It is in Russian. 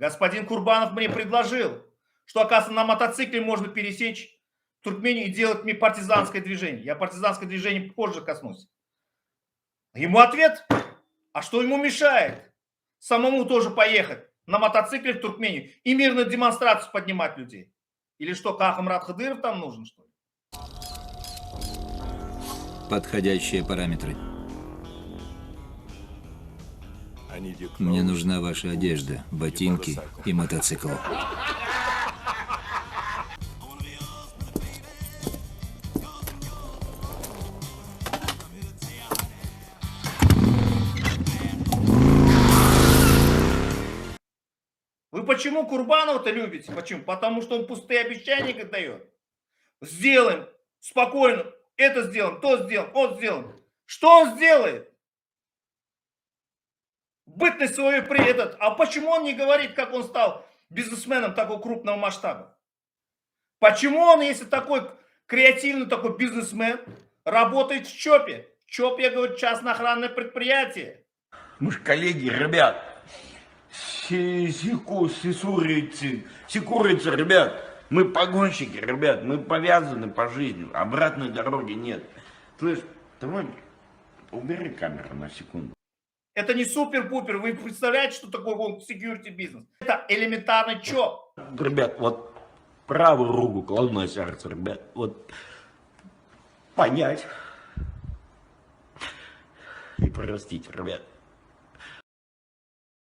Господин Курбанов мне предложил, что, оказывается, на мотоцикле можно пересечь Туркмению и делать мне партизанское движение. Я партизанское движение позже коснусь. Ему ответ, а что ему мешает самому тоже поехать на мотоцикле в Туркмению и мирную демонстрацию поднимать людей? Или что, Кахамрат Хадыров там нужен, что ли? Подходящие параметры. Мне нужна ваша одежда, ботинки и мотоцикл. Вы почему Курбанова-то любите? Почему? Потому что он пустые обещания дает. Сделаем, спокойно, это сделаем, то сделаем, вот сделаем. Что он сделает? Бытность свою при этот. А почему он не говорит, как он стал бизнесменом такого крупного масштаба? Почему он, если такой креативный такой бизнесмен, работает в ЧОПе? ЧОП, я говорю, частное охранное предприятие. Мы же коллеги, ребят. Секурицы, ребят. Мы погонщики, ребят. Мы повязаны по жизни. Обратной дороги нет. Слышь, давай убери камеру на секунду. Это не супер-пупер. Вы представляете, что такое security бизнес? Это элементарный ЧОП. Ребят, вот правую руку кладу на сердце, ребят. Вот понять и простить, ребят.